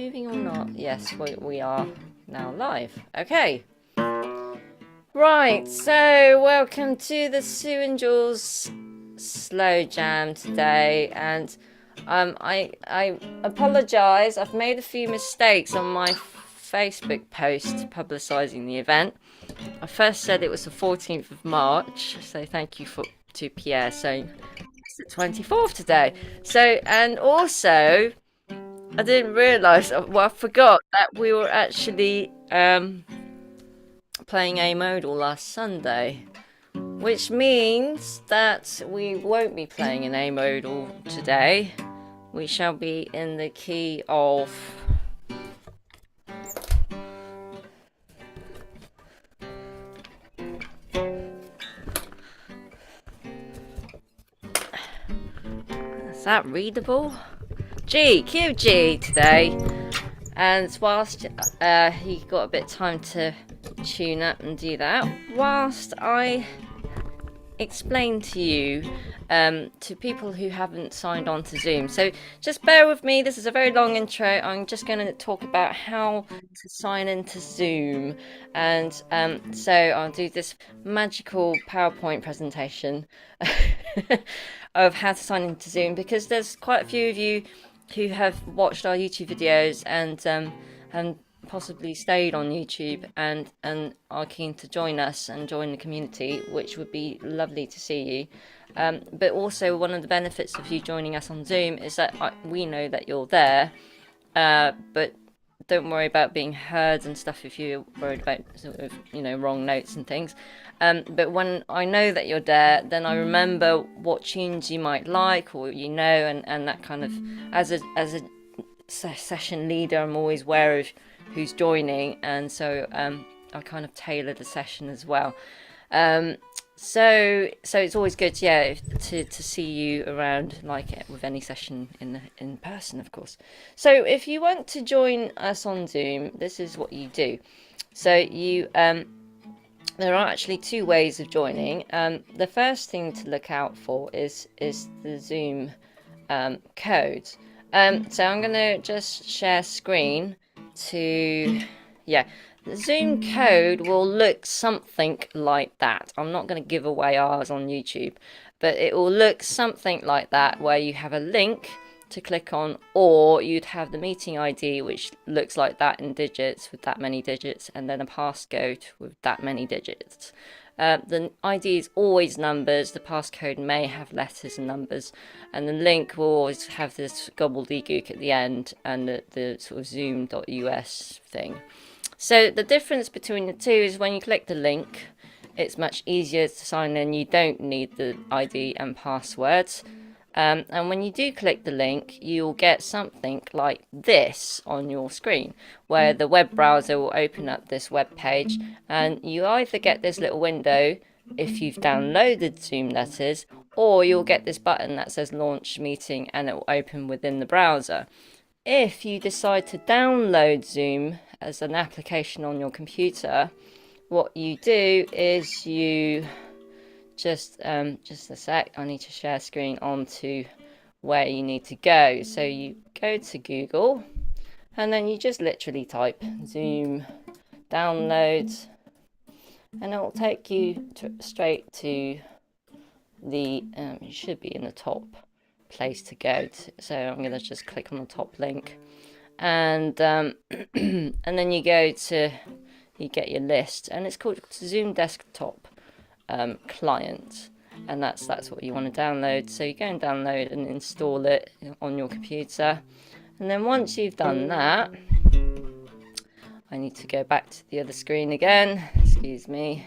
moving or not? Yes, we are now live. Okay. Right, so welcome to the Su and Jules Slow Jam today, and I apologise. I've made a few mistakes on my Facebook post publicising the event. I first said it was the 14th of March, so thank you to Pierre saying it's the 24th today. So, and also I didn't realise, well, I forgot that we were actually playing A modal last Sunday, which means that we won't be playing an A modal today. We shall be in the key of is that readable? G, key of G today. And whilst he got a bit of time to tune up and do that, whilst I explain to you, to people who haven't signed on to Zoom. So just bear with me, this is a very long intro. I'm just going to talk about how to sign into Zoom. And so I'll do this magical PowerPoint presentation of how to sign into Zoom, because there's quite a few of you who have watched our YouTube videos and possibly stayed on YouTube and are keen to join us and join the community, which would be lovely to see you. But also, one of the benefits of you joining us on Zoom is that we know that you're there, but don't worry about being heard and stuff if you're worried about sort of, wrong notes and things. But when I know that you're there, then I remember what tunes you might like, or and that kind of, as a session leader, I'm always aware of who's joining, and so I kind of tailor the session as well. So it's always good, to see you around, like it with any session in person, of course. So if you want to join us on Zoom, this is what you do. So you there are actually two ways of joining. The first thing to look out for is the Zoom code. So I'm going to just share screen to, the Zoom code will look something like that. I'm not going to give away ours on YouTube, but it will look something like that, where you have a link to click on, or you'd have the meeting ID, which looks like that in digits, with that many digits, and then a passcode with that many digits. The ID is always numbers, the passcode may have letters and numbers, and the link will always have this gobbledygook at the end and the sort of zoom.us thing. So the difference between the two is when you click the link, it's much easier to sign in. You don't need the ID and passwords. And when you do click the link, you'll get something like this on your screen, where the web browser will open up this web page, and you either get this little window if you've downloaded Zoom letters, or you'll get this button that says launch meeting, and it will open within the browser. If you decide to download Zoom as an application on your computer, what you do is you just a sec, I need to share screen onto where you need to go. So you go to Google, and then you just literally type Zoom downloads, and it will take you straight to the it should be in the top place to go to. So I'm going to just click on the top link, and and then you get your list, and it's called Zoom Desktop client, and that's what you want to download. So you go and download and install it on your computer, and then once you've done that, I need to go back to the other screen again, excuse me.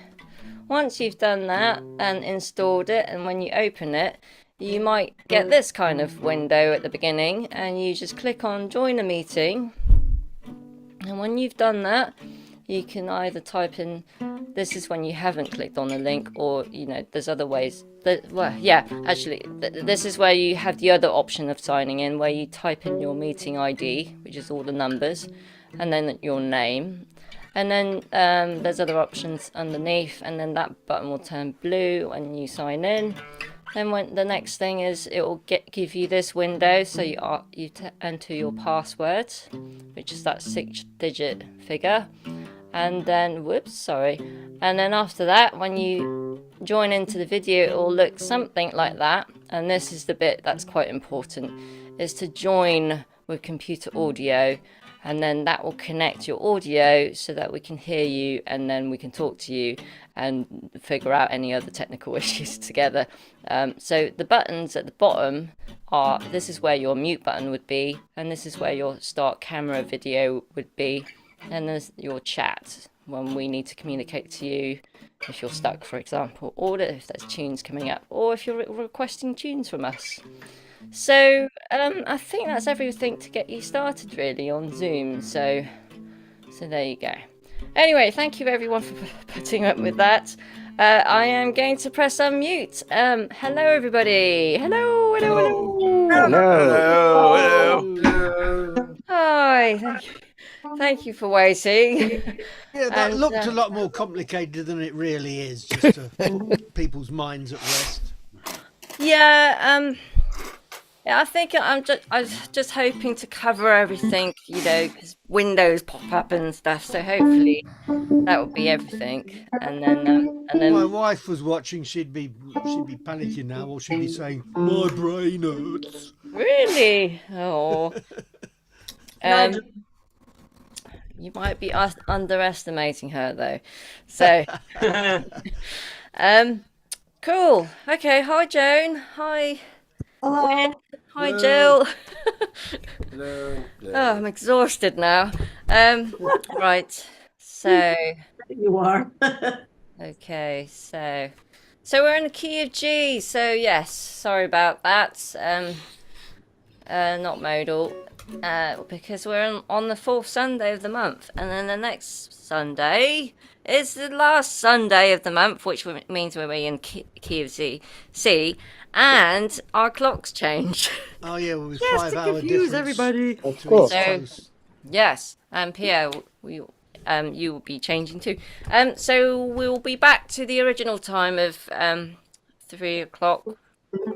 Once you've done that and installed it, and when you open it, you might get this kind of window at the beginning, and you just click on join a meeting, and when you've done that, you can either type in, this is when you haven't clicked on the link, or there's other ways that, this is where you have the other option of signing in, where you type in your meeting ID, which is all the numbers, and then your name, and then there's other options underneath, and then that button will turn blue when you sign in. Then when the next thing is, it will give you this window, so you enter your password, which is that 6-digit figure, and then and then after that, when you join into the video, it will look something like that. And this is the bit that's quite important, is to join with computer audio, and then that will connect your audio so that we can hear you, and then we can talk to you and figure out any other technical issues together. So the buttons at the bottom this is where your mute button would be, and this is where your start camera video would be, and there's your chat when we need to communicate to you, if you're stuck, for example, or if there's tunes coming up, or if you're requesting tunes from us. So I think that's everything to get you started really on Zoom. So there you go. Anyway, thank you everyone for putting up with that. I am going to press unmute. Hello everybody. Hello. Hi. Thank you for waiting. Yeah, that looked a lot more complicated than it really is, just to put people's minds at rest. Yeah, I think I was just hoping to cover everything, because windows pop up and stuff. So hopefully that would be everything. And then My wife was watching. She'd be panicking now, or she'd be saying, "My brain hurts." Really? Oh. You might be underestimating her though. So, cool. Okay. Hi, Joan. Hi. Hello. Wynn. Hi, Jill. Hello. Oh, I'm exhausted now. Right. So. You are. Okay. So we're in the key of G. So yes. Sorry about that. Not modal. Because we're on the 4th Sunday of the month, and then the next Sunday is the last Sunday of the month, which means we're in key of C, and our clocks change. Oh yeah, well, with Yes, 5 to hour confuse difference. everybody. Of course. So, yes, and Pierre, you will be changing too. So we'll be back to the original time of 3 o'clock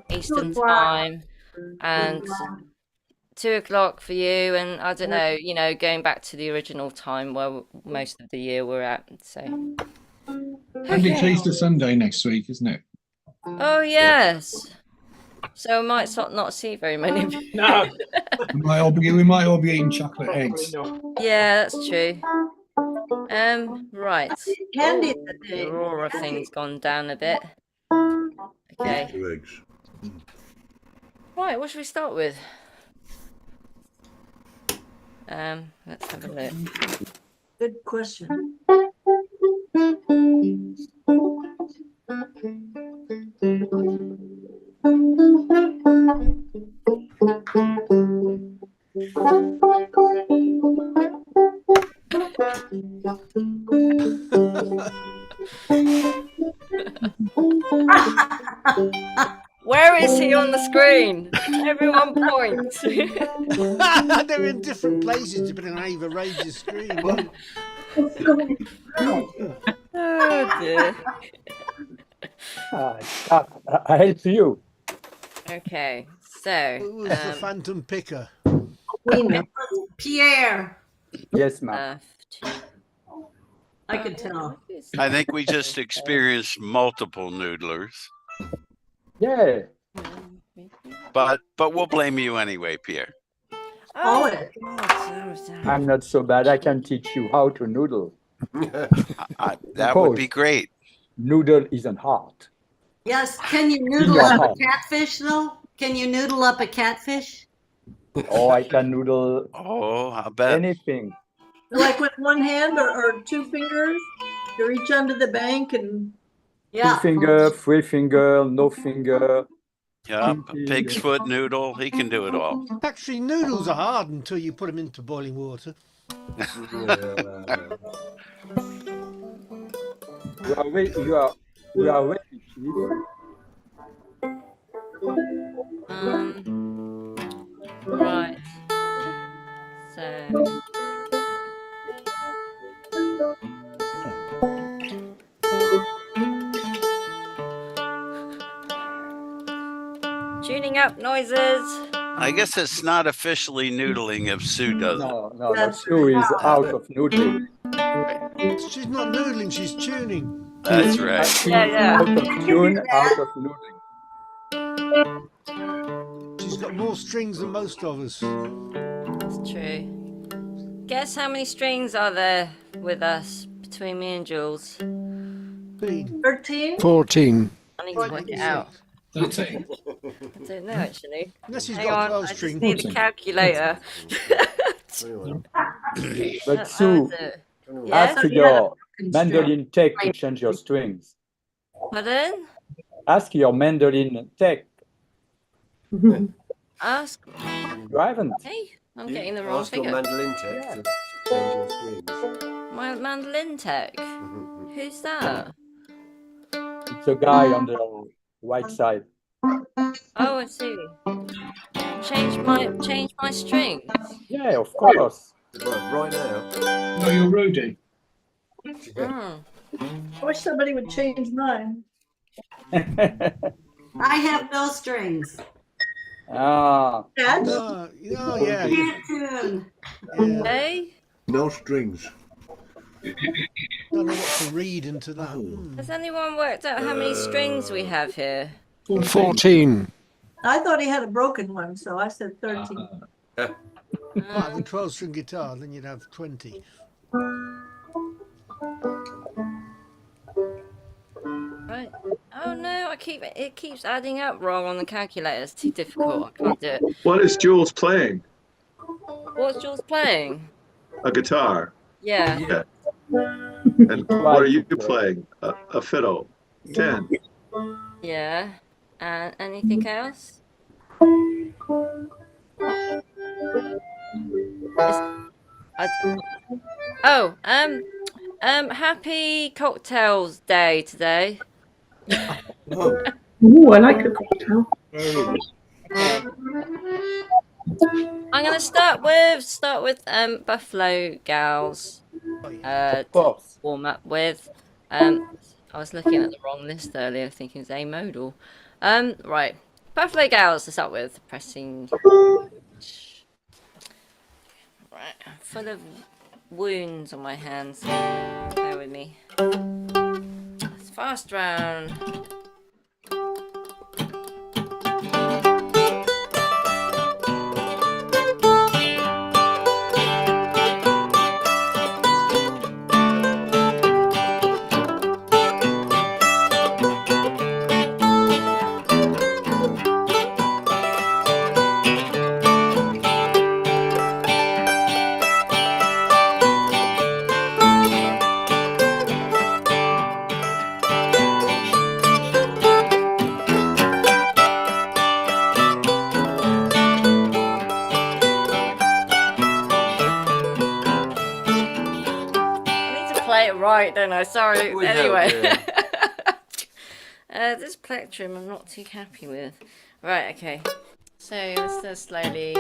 Eastern time, and 2 o'clock for you, and I don't know, going back to the original time where most of the year we're at. So, And it's Easter Sunday next week, isn't it? oh yes. So we might not see very many of you. No. We might all be eating chocolate eggs. Yeah, that's true. Right. Candy Oh, today. the Aurora thing's gone down a bit. Okay. Right, what should we start with? Let's have a look. Good question. Where is he on the screen? Everyone point. They're in different places depending on how you've arranged your screen. Oh dear. I help you. Okay, so Who was the phantom picker? Pierre. Yes, ma'am. I could tell. I think we just experienced multiple noodlers, Yeah. but we'll blame you anyway, Pierre. Oh, I'm not so bad. I can teach you how to noodle. That would be great. Noodle isn't hard. yes. Can you noodle up a catfish though? Can you noodle up a catfish? Or I can noodle Oh, I bet. anything. Like with one hand or 2 fingers? You reach under the bank and... Yeah. 2 finger, 3 finger, no finger. Yeah, pig's foot noodle. He can do it all. Actually, noodles are hard until you put them into boiling water. You are ready, Chief. Right. So. up noises. I guess it's not officially noodling if Sue does it. No. Sue is out of noodling. She's not noodling, she's tuning. That's right. She's Yeah. out of tune, out of noodling. She's got more strings than most of us. That's true. Guess how many strings are there with us between me and Jules? 13? 14. I need to work it out. 13. I don't know actually. Unless he's Hang got on, 12 I just string. need a calculator. But Sue, Yeah? ask your mandolin tech to change your strings. Pardon? Ask your mandolin tech. Ask. You haven't. Hey, I'm getting the wrong Ask your figure. mandolin tech to change your strings. My mandolin tech. Who's that? It's a guy on the right side. Oh, I see. Change my strings. Yeah, of course. Right now. No, you're Rudy. Mm. I wish somebody would change mine. I have no strings. Ah, Dad? Oh, yeah. Can't tune. Yeah. Hey, No strings. Don't know what to read into that. has anyone worked out how many strings we have here? 14. I thought he had a broken one, so I said 13. Might have a 12-string guitar, then you'd have 20. Right. Oh no, it keeps adding up wrong on the calculator. It's too difficult. I can't do it. What is Jules playing? What's Jules playing? A guitar. Yeah. Yeah. And what are you playing? A fiddle. 10. Yeah. And anything else? Happy cocktails day today. Ooh, I like a cocktail. I'm gonna start with Buffalo Gals. of course. Warm up with. I was looking at the wrong list earlier, thinking it was a modal. Right. Buffalo Gals to start with. Pressing. Right. I'm full of wounds on my hands. Bear with me. It's fast round. Right, don't I? Sorry. We anyway, help, this plectrum I'm not too happy with. Right, okay. So let's do slowly.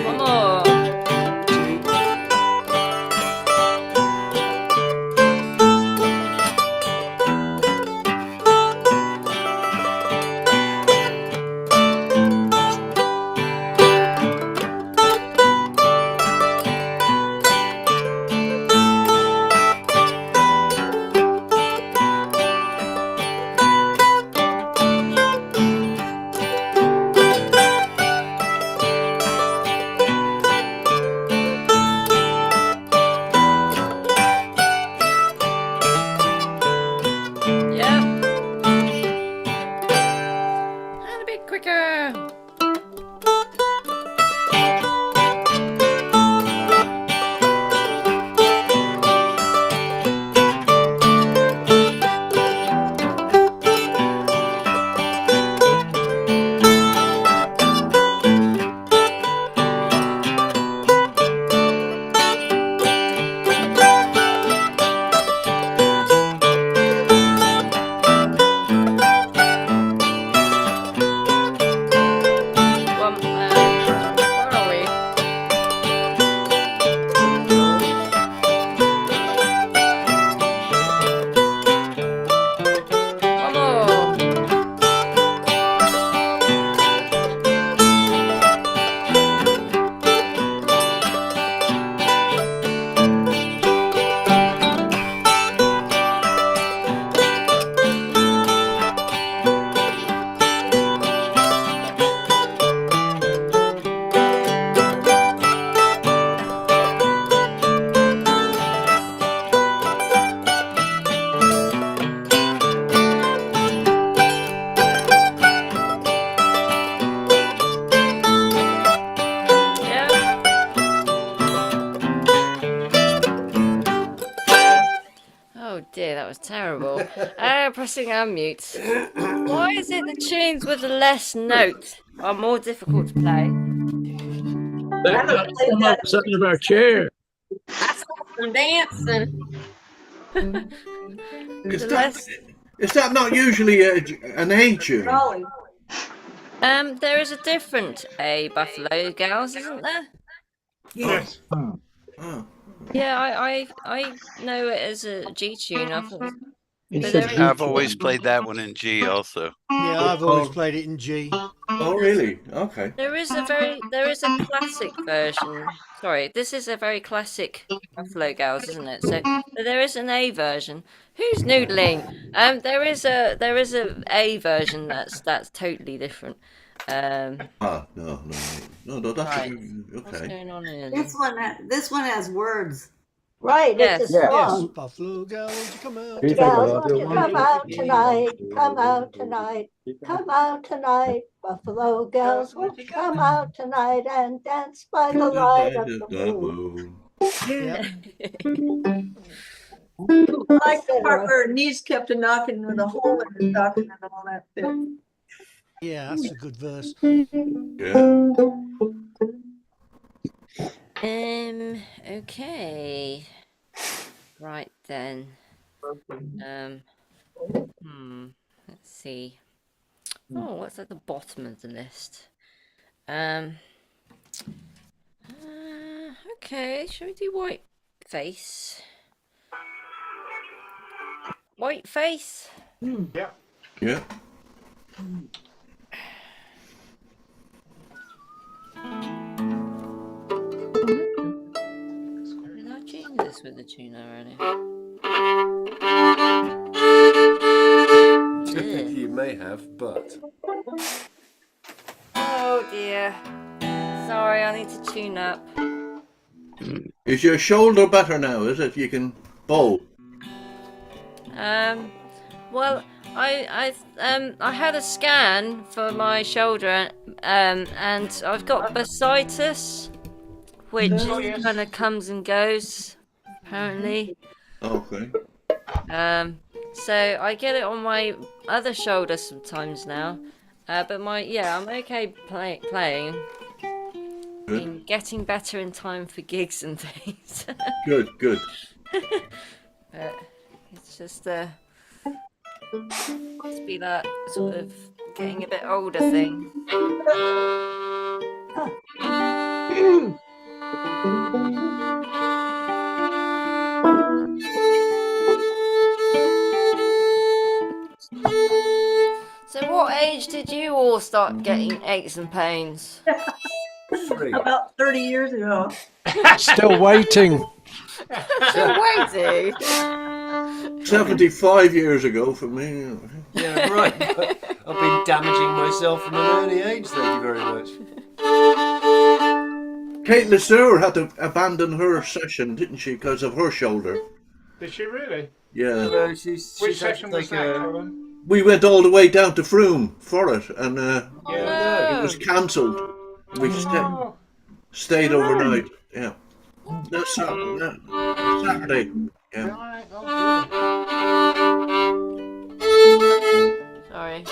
One more. Yep. And a bit quicker. Where are we? One more. Yeah. Oh dear, that was terrible. Pressing unmute. Why is it the tunes with the less notes are more difficult to play? Come up something of our chair. I'm dancing. Is that not usually an A tune? Golly. There is a different A Buffalo Gals, isn't there? Yes. Oh. Yeah, I know it as a G tune. I thought, It's But a there G is- I've tune. always played that one in G also. Yeah, I've always played it in G. Oh, really? Okay. there is a classic version. Sorry, this is a very classic Buffalo Gals, isn't it? So there is an A version. Who's noodling? There is a A version that's totally different. No, that's Right. okay. What's going on here? This one has words. Right, Yes. it's a Yes. Yes, song. Buffalo Girl, won't you come out? People Gals, love won't the you one come who- out tonight? Come out tonight. Come out tonight. Buffalo girls, won't you come out tonight and dance by the light of the moon? Yeah. I like the part where her knees kept a knocking with a hole in her stocking and all that bit. Yeah, that's a good verse. Yeah. Okay. Right then. Let's see. Oh, what's at the bottom of the list? Okay, shall we do white face? White face? Yeah. Did I change this with the tune already? Yeah. You may have, but dear. Sorry, I need to tune up. Is your shoulder better now? Is it? You can bowl. Well, I had a scan for my shoulder, and I've got bursitis, which kind of comes and goes, apparently. Okay. So I get it on my other shoulder sometimes now, but I'm okay playing. Good. Been getting better in time for gigs and things. Good. But it's just must be that sort of getting a bit older thing. So what age did you all start getting aches and pains? About 30 years ago. Still waiting. Still waiting. 75 years ago for me. Yeah, right. I've been damaging myself from an early age, thank you very much. Kate Lesueur had to abandon her session, didn't she, because of her shoulder? Did she really? Yeah. Which session was that, Colm? We went all the way down to Frome for it, and Yeah. it was cancelled. We stayed overnight. Yeah. No, Saturday. Yeah. Sorry.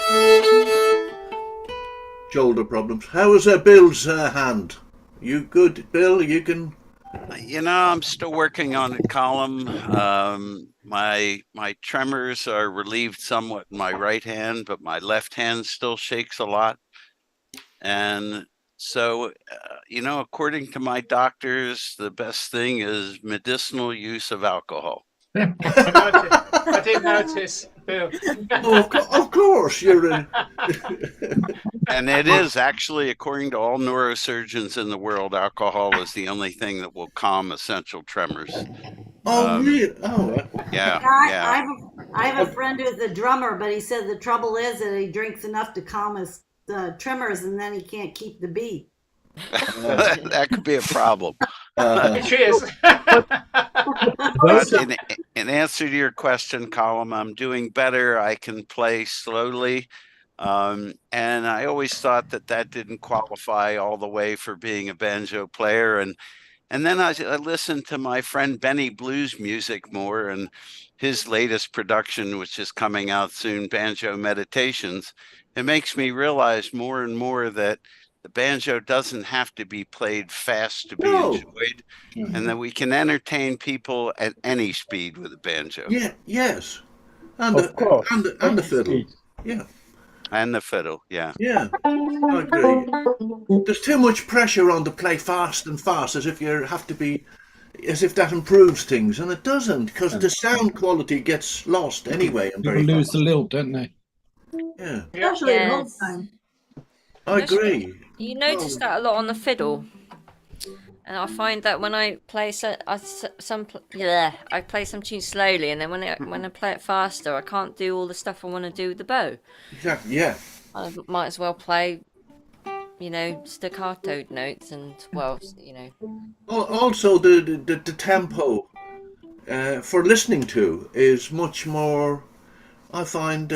Shoulder problems. How is Bill's hand? You good, Bill? You can. You know, I'm still working on it, Colm. My tremors are relieved somewhat in my right hand, but my left hand still shakes a lot. And so, according to my doctors, the best thing is medicinal use of alcohol. I did notice, Bill. Of course, you're in. And it is actually, according to all neurosurgeons in the world, alcohol is the only thing that will calm essential tremors. Oh, really? Oh, yeah. I have a friend who's a drummer, but he said the trouble is that he drinks enough to calm his tremors, and then he can't keep the beat. That could be a problem. Cheers. But in answer to your question, Colm, I'm doing better. I can play slowly. And I always thought that didn't qualify all the way for being a banjo player. And then I listened to my friend Benny Blues music more, and his latest production, which is coming out soon, Banjo Meditations. It makes me realize more and more that the banjo doesn't have to be played fast to be enjoyed, and that we can entertain people at any speed with a banjo. Yeah, yes. And Of course. and the fiddle. Yeah. And the fiddle, yeah. Yeah, I agree. There's too much pressure on to play fast and fast, as if that improves things, and it doesn't, because the sound quality gets lost anyway. And People lose the lilt, don't they? Yeah, Especially at home time. I agree. You notice that a lot on the fiddle, and I find that when I play I play some tunes slowly, and then when I play it faster, I can't do all the stuff I want to do with the bow. Exactly. Yeah. I might as well play, staccato notes, and Also, the tempo for listening to is much more, I find,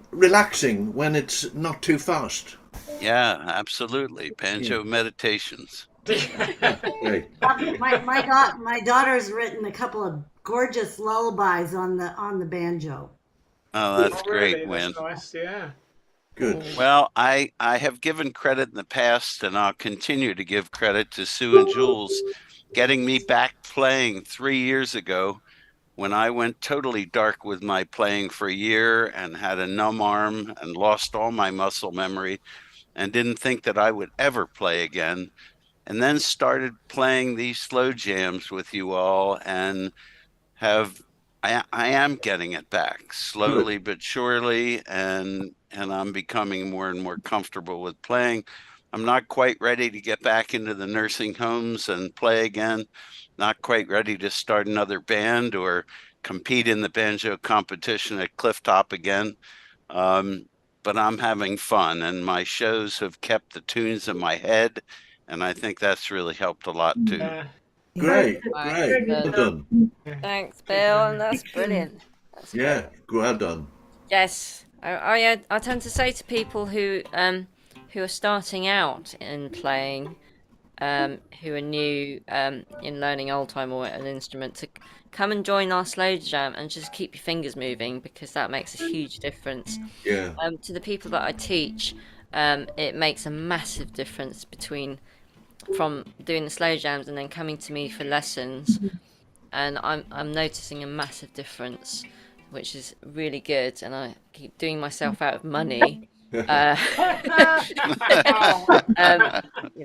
relaxing when it's not too fast. Yeah, absolutely. Banjo Meditations. Great. My daughter's written a couple of gorgeous lullabies on the banjo. Oh, that's Really? great, Win. That's nice, yeah. Good. Well, I have given credit in the past, and I'll continue to give credit to Su and Jules getting me back playing 3 years ago when I went totally dark with my playing for a year and had a numb arm and lost all my muscle memory and didn't think that I would ever play again. And then started playing these slow jams with you all, and I am getting it back slowly but surely, and I'm becoming more and more comfortable with playing. I'm not quite ready to get back into the nursing homes and play again. Not quite ready to start another band or compete in the banjo competition at Clifftop again. but I'm having fun, and my shows have kept the tunes in my head, and I think that's really helped a lot too. Great, Right, great. good. Well done. Thanks, Bill, and that's brilliant. That's Yeah, great. well done. Yes, I tend to say to people who are starting out in playing, who are new in learning old time or an instrument, to come and join our slow jam and just keep your fingers moving, because that makes a huge difference. Yeah. To the people that I teach, it makes a massive difference from doing the slow jams and then coming to me for lessons, and I'm noticing a massive difference, which is really good, and I keep doing myself out of money.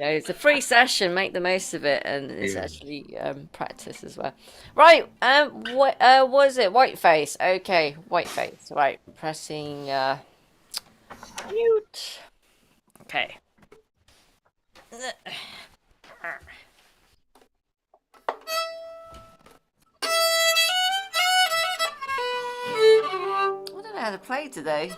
It's a free session, make the most of it, and it's actually practice as well. Right, what was it? Whiteface. Okay, whiteface. Right, pressing mute. Okay. I don't know how to play today.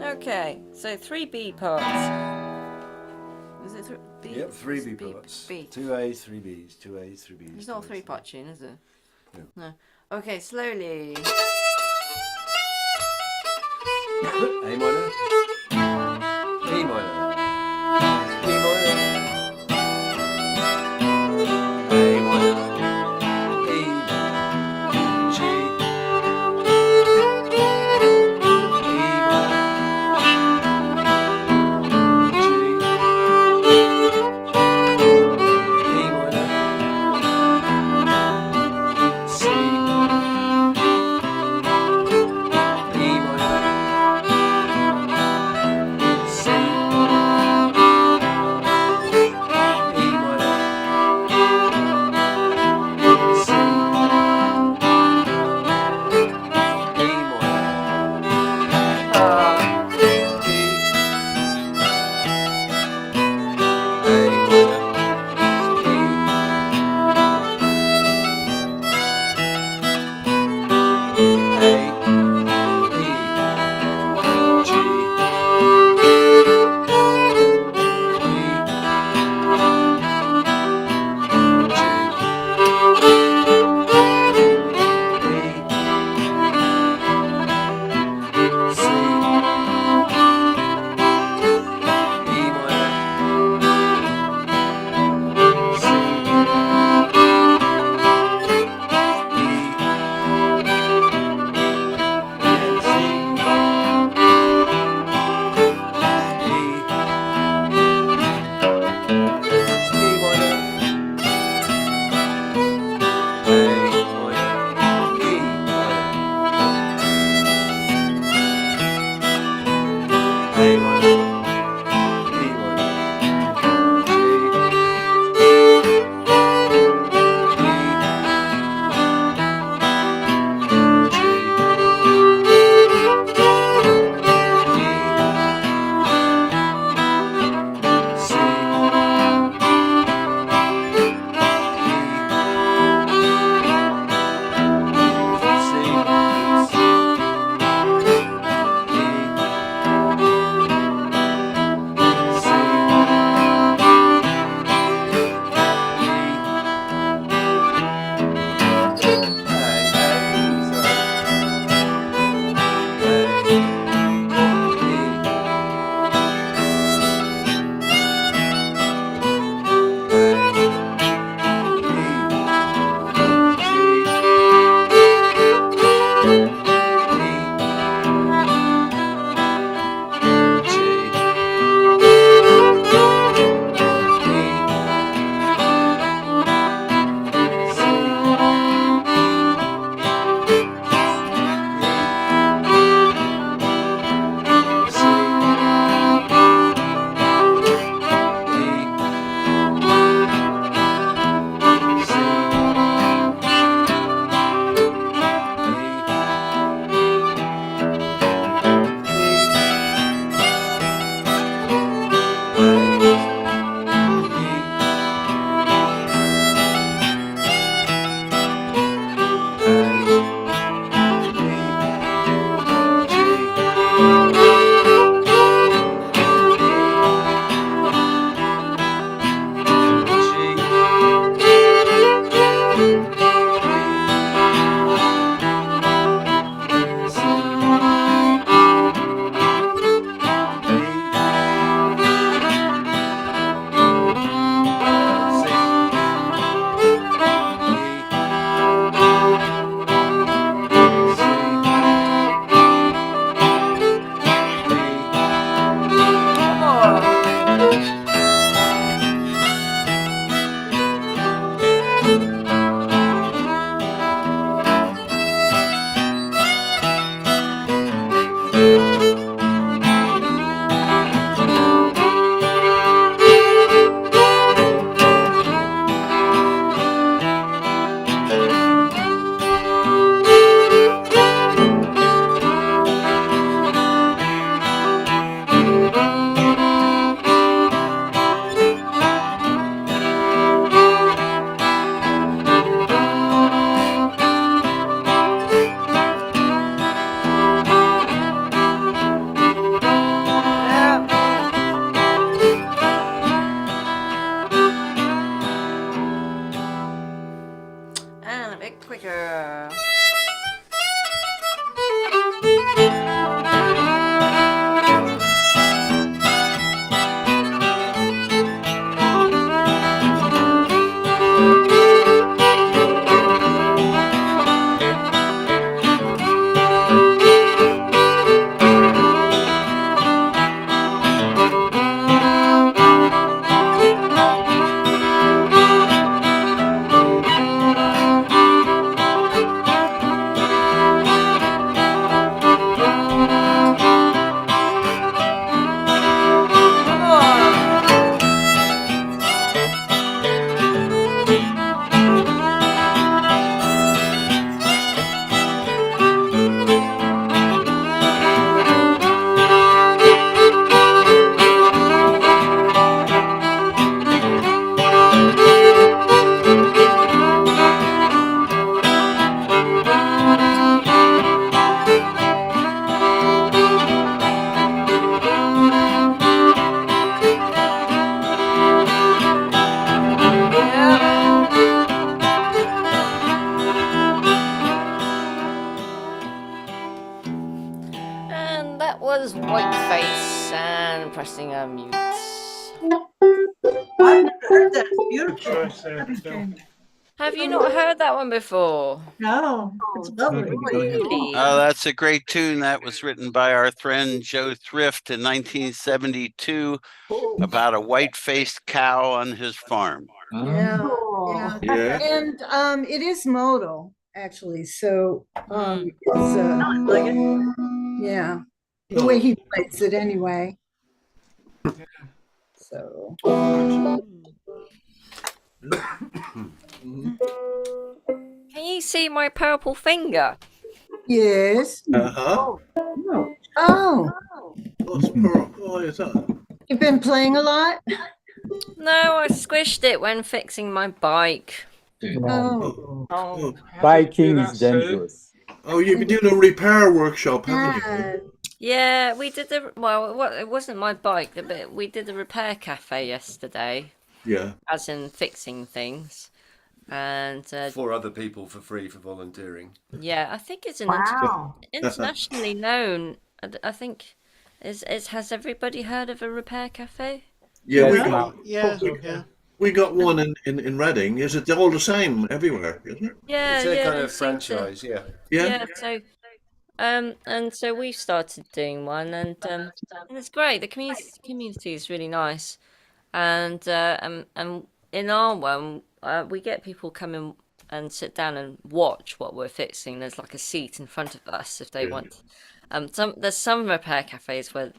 Okay, so 3 B parts. Is it B? Yep, 3 B parts. B. 2 A's, 3 B's, 2 A's, 3 B's. It's not a 3-part tune, is it? No. Okay, slowly. A minor, E minor, E minor, A minor, E, G, E minor, was Whiteface and pressing a mute. I've never heard that. It's beautiful. Choice, Phil. Have you not heard that one before? No, it's lovely. Really? Oh, that's a great tune. That was written by our friend Joe Thrift in 1972 about a white-faced cow on his farm. Yeah, Yeah. and it is modal actually. So it's Like it. yeah, the way he plays it anyway. So Can you see my purple finger? yes. Uh-huh. Oh, What's purple? Why is that? you've been playing a lot. No, I squished it when fixing my bike. Oh, Oh, Biking how is do you do that, Sue? dangerous. Oh, you've been doing a repair workshop, haven't you? Yeah, we did it wasn't my bike, but we did a repair cafe yesterday, Yeah. as in fixing things. And 4 other people for free for volunteering. yeah, I think it's Wow. internationally known. I think has everybody heard of a repair cafe? Yeah, we Yes, got, Yeah. we got one in Reading. Is it all the same everywhere, isn't it? Yeah, It's a yeah. kind they of seem to- franchise, yeah. Yeah. Yeah, and so we started doing one, and it's great. The community is really nice, and in our one, we get people come in and sit down and watch what we're fixing. There's like a seat in front of us if they want. There's some repair cafes where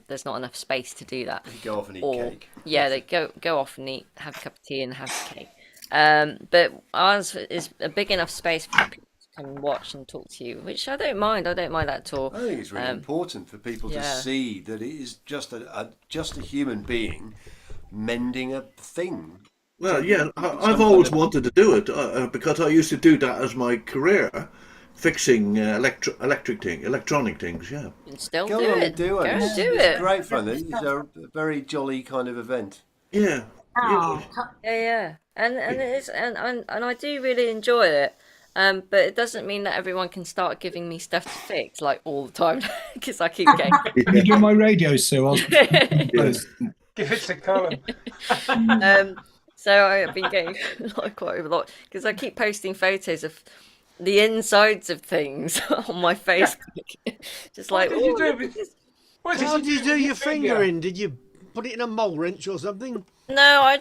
there's not enough space to do that. You go off and eat Or cake. yeah, they go off and eat, have a cup of tea and have cake. But ours is a big enough space for people to come and watch and talk to you, which I don't mind. I don't mind that at all. I think it's really important for people to yeah. see that it is just a human being mending a thing. Well, yeah, I've always wanted to do it because I used to do that as my career, fixing electronic things. Yeah. You can still Go do on it. and do it. Go and It's, do it's it. great fun. It's a very jolly kind of event. Yeah. Oh, Yeah. And it is, and I do really enjoy it. But it doesn't mean that everyone can start giving me stuff to fix like all the time because I keep getting. Can you do my radio, Sue? Give it to Colm. So I've been getting quite a lot because I keep posting photos of the insides of things on my Facebook. Just like, What did you "Oh, do look with- at this." How did you do your finger in? Did you put it in a mole wrench or something? No, I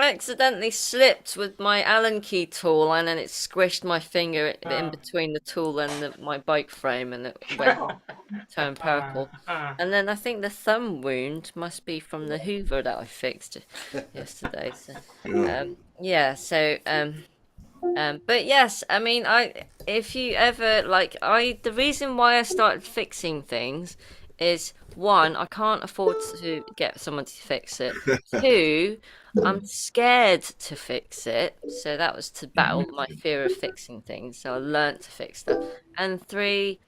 accidentally slipped with my Allen key tool and then it squished my finger in between the tool and my bike frame and it turned purple. And then I think the thumb wound must be from the Hoover that I fixed yesterday. So, but yes, I mean, if you ever the reason why I started fixing things is 1, I can't afford to get someone to fix it. 2, I'm scared to fix it. So that was to battle my fear of fixing things. So I learnt to fix stuff. And 3,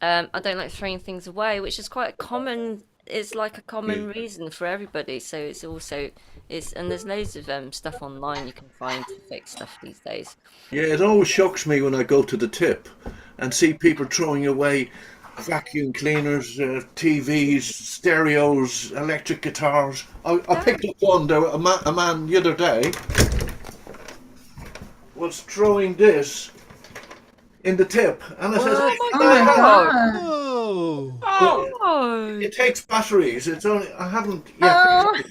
I don't like throwing things away, which is quite a common. It's like a common reason for everybody. So it's also and there's loads of stuff online you can find to fix stuff these days. Yeah, it always shocks me when I go to the tip and see people throwing away vacuum cleaners, TVs, stereos, electric guitars. I picked up one there. A man the other day was throwing this in the tip, and I says, Oh my god! Oh. It takes batteries. It's only I haven't yet.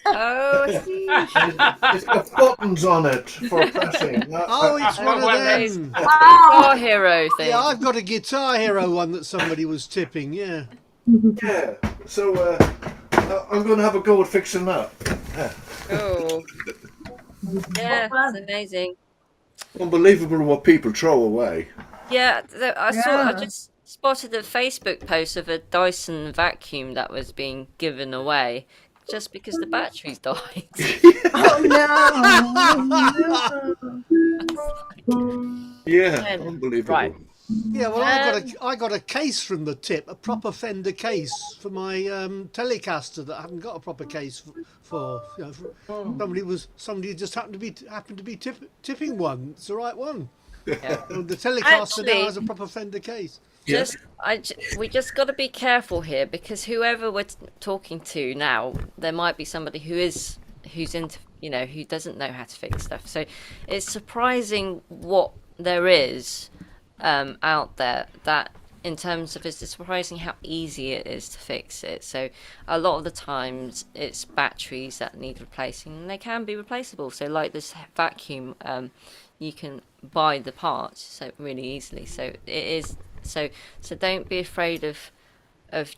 I see. It's got buttons on it for pressing. Oh, it's one of them. Guitar Hero thing. Yeah, I've got a Guitar Hero one that somebody was tipping. Yeah. Yeah. So I'm going to have a go at fixing that. Oh. Yeah, it's amazing. Unbelievable what people throw away. Yeah, I just spotted a Facebook post of a Dyson vacuum that was being given away just because the batteries died. Yeah, unbelievable. Right. Yeah, well, I got a case from the tip, a proper Fender case for my Telecaster that I hadn't got a proper case for. You know, somebody just happened to be tipping one. It's the right one. Yeah. The Telecaster now has a proper Fender case. we just got to be careful here, because whoever we're talking to now, there might be somebody who's into, who doesn't know how to fix stuff. So it's surprising what there is out there, that in terms of, it's surprising how easy it is to fix it. So a lot of the times it's batteries that need replacing, and they can be replaceable. So like this vacuum, you can buy the parts so really easily. So it is. So don't be afraid of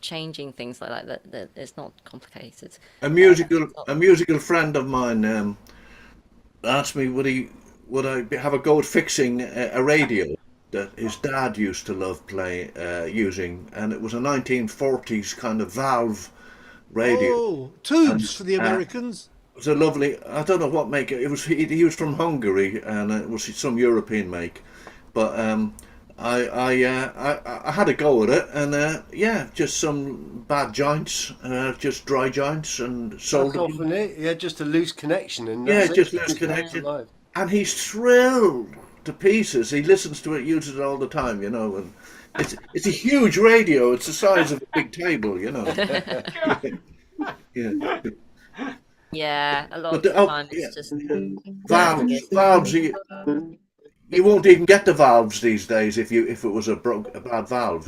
changing things like that. It's not complicated. A musical friend of mine asked me would I have a go at fixing a radio that his dad used to love using, and it was a 1940s kind of valve radio. Oh, tubes for the Americans. It was a lovely. I don't know what make it. It was. He was from Hungary, and it was some European make, but I had a go at it, and just some bad joints, just dry joints, and solder. Yeah, just a loose connection, and just loose connection. And he's thrilled to pieces. He listens to it, uses it all the time, and it's a huge radio. It's the size of a big table, Yeah. Yeah, a lot of the time it's just valves. You won't even get the valves these days if it was a bad valve,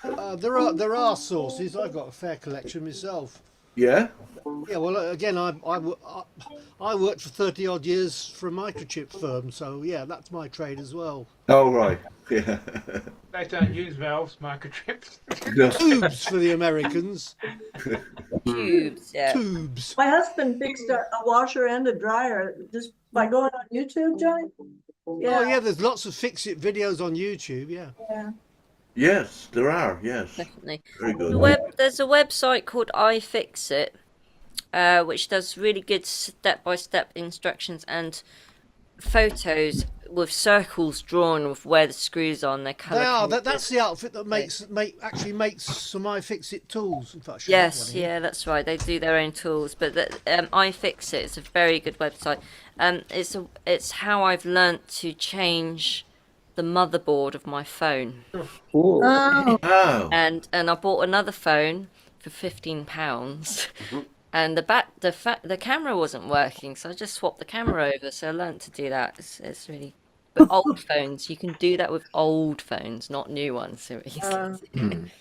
But there are sources. I've got a fair collection myself. Yeah. Yeah. Well, again, I worked for 30 odd years for a microchip firm, so yeah, that's my trade as well. Oh right. Yeah. They don't use valves, microchips. No. Tubes for the Americans. Tubes, yeah. Tubes. My husband fixed a washer and a dryer just by going on YouTube, Johnny. Yeah. Oh yeah, there's lots of fix-it videos on YouTube. Yeah. Yeah. Yes, there are. Yes. Definitely. Very good. There's a website called iFixit, which does really good step-by-step instructions and photos with circles drawn with where the screws are. They are. That's the outfit that actually makes some iFixit tools. In fact, yes, yeah, that's right. They do their own tools, but iFixit is a very good website. It's how I've learnt to change the motherboard of my phone. Oh. And I bought another phone for £15. And the camera wasn't working, so I just swapped the camera over. So I learnt to do that. It's really, but old phones, you can do that with old phones, not new ones. So easy. Right,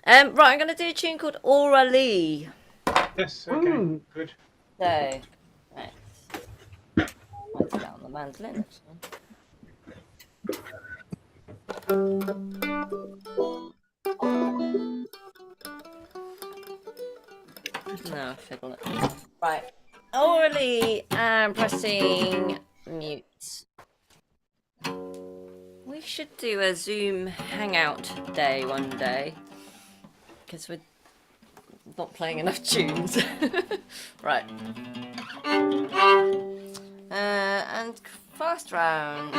I'm going to do a tune called Ora Lee. Yes, okay, good. So, right, let's get on the mandolin. No, fiddle it. Right. Ora Lee, and pressing mute. We should do a Zoom hangout day one day, because we're not playing enough tunes. Right. And fast round.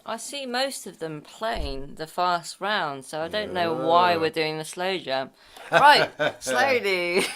I see most of them playing the fast round, so I don't know why we're doing the slow jump. Right, slowly.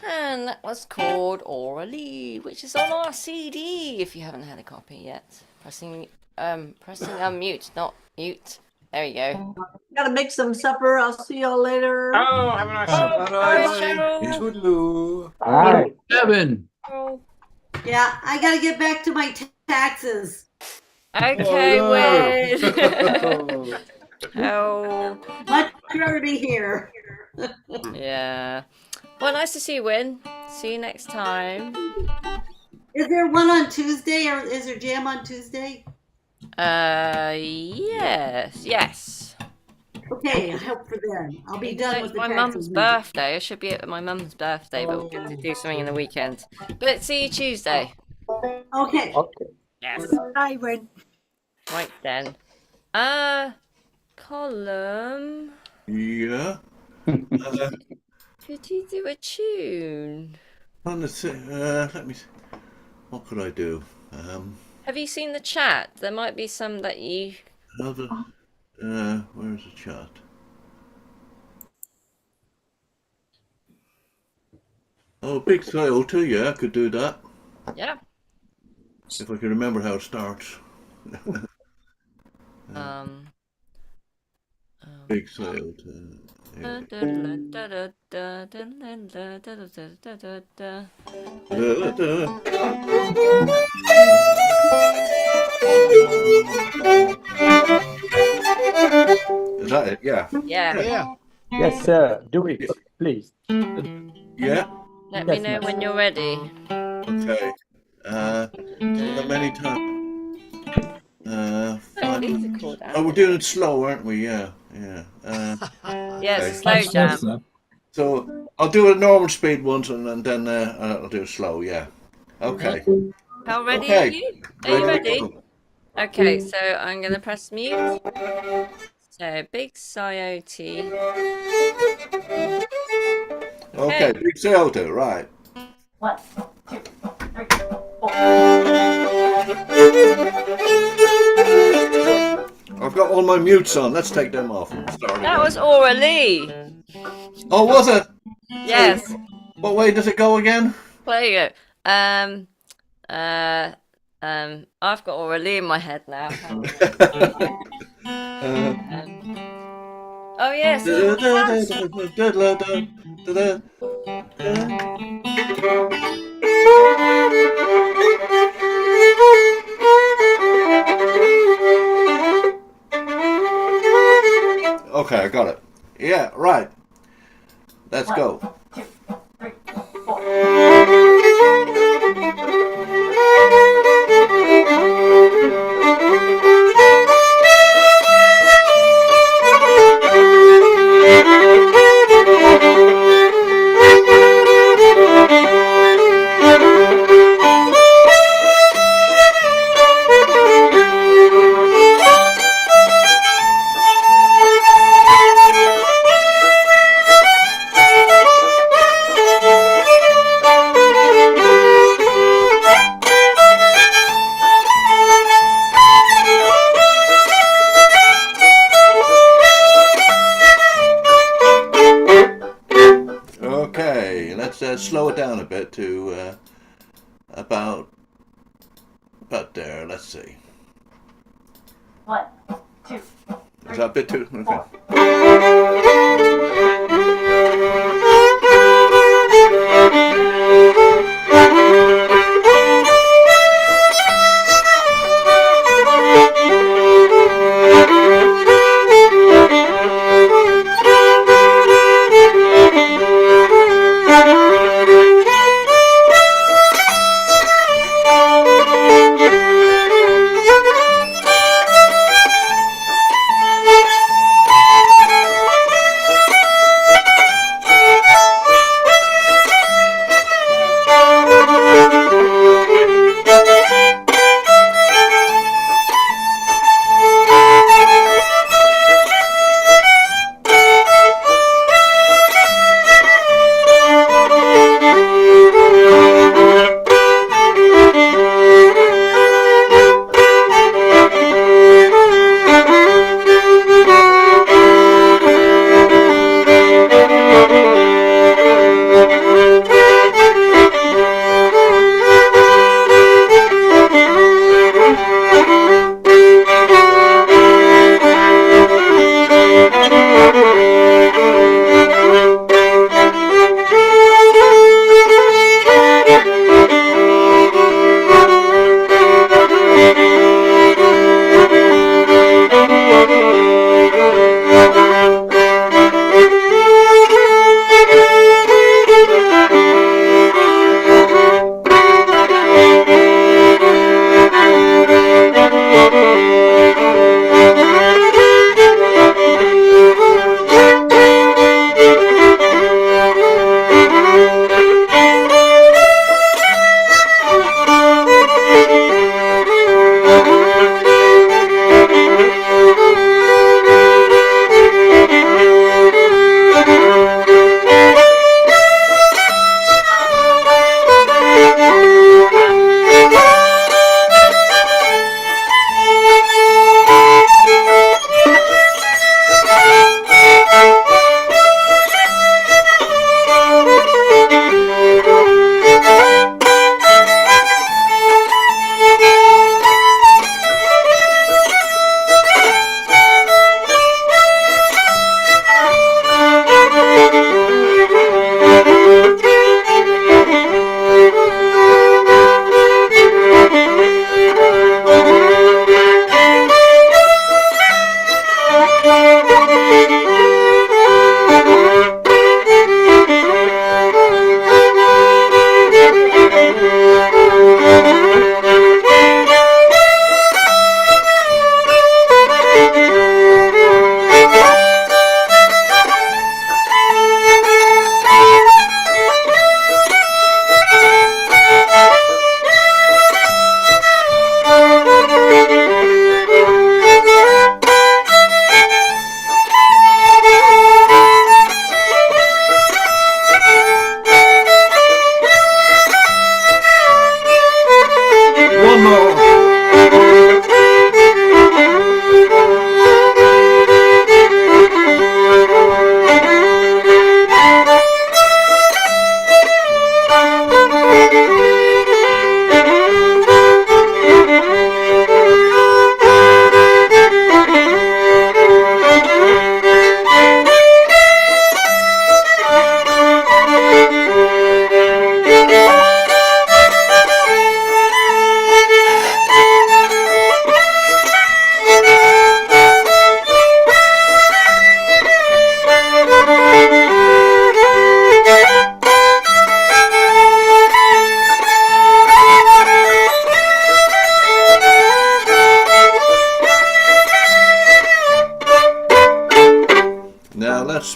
And that was called Ora Lee, which is on our CD if you haven't had a copy yet. Pressing unmute, not mute. There you go. Gotta make some supper. I'll see y'all later. Oh, have a nice Cheryl. Hi, Kevin. Yeah, I gotta get back to my taxes. Okay, Win. Oh. Much better to be here. Yeah. Well, nice to see you, Win. See you next time. Is there one on Tuesday, or is there jam on Tuesday? Yes. Okay, I hope for then. I'll be done with the my mum's birthday. I should be at my mum's birthday, but we'll get to do something in the weekend. But see you Tuesday. Okay. Yes. I went. Right then. Colm. Yeah. Could you do a tune? Let me see. What could I do? Have you seen the chat? There might be some that you. Where's the chat? Oh, Big Sciota, yeah, I could do that. Yeah. If I can remember how it starts. Um, Big Sciota. Is that it? Yeah. Yeah. Yes, sir. Do it, please. Yeah. Let me know when you're ready. Okay. So many times. These are cool down. Oh, we're doing it slow, aren't we? Yeah. Yeah, it's a slow jam. So I'll do a normal speed once, and then I'll do it slow. Yeah. Okay. How ready Okay. are you? Are you Ready to ready? go. Okay, so I'm gonna press mute. So big Sciota. Okay, Big Sciota, right. 1, 2, 3, 4. I've got all my mutes on. Let's take them off and start again. That was Ora Lee. Oh, was it? Yes. So, what way does it go again? There you go. I've got Ora Lee in my head now. Oh yes. Okay, I got it. Yeah, right. Let's go. 1, 2, 3, 4. Okay, let's slow it down a bit to about there. Let's see. 1, 2, Is that a bit too? Okay.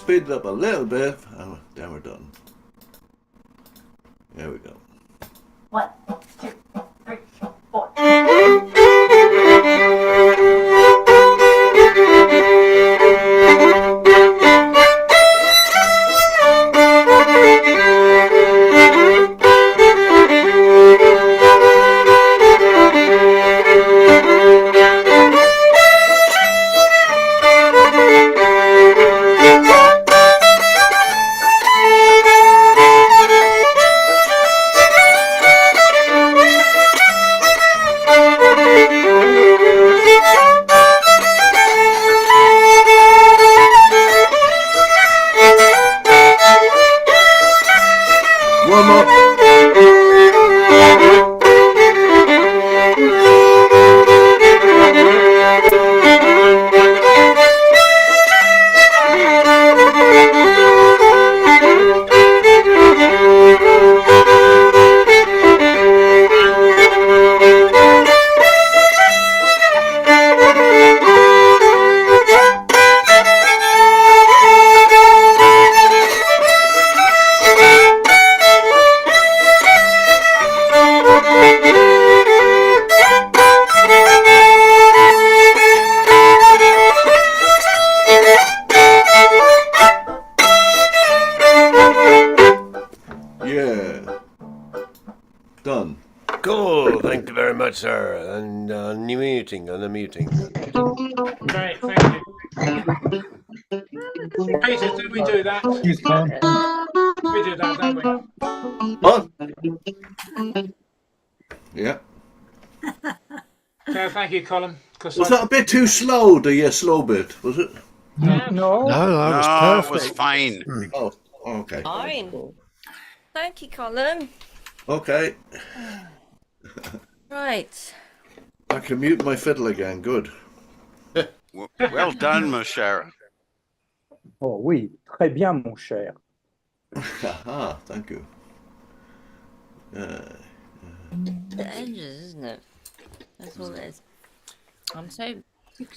speed it up a little bit. And then we're done. There we go. 1, 2, 3, 4. One more. Yeah. Done. Cool. Thank you very much, sir. And unmuting. Great, thank you. Peter, did we do that? Yes, Colm. We did that, don't we? What? Yeah. So thank you, Colm. Was that a bit too slow, the slow bit, was it? No. No, that was No, perfect. it was fine. Oh, okay. Fine. Thank you, Colm. Okay. Right. I can mute my fiddle again. Good. Well done, Moshara. Oh oui, très bien, mon cher. Aha, thank you. The edges, isn't it? That's all it is.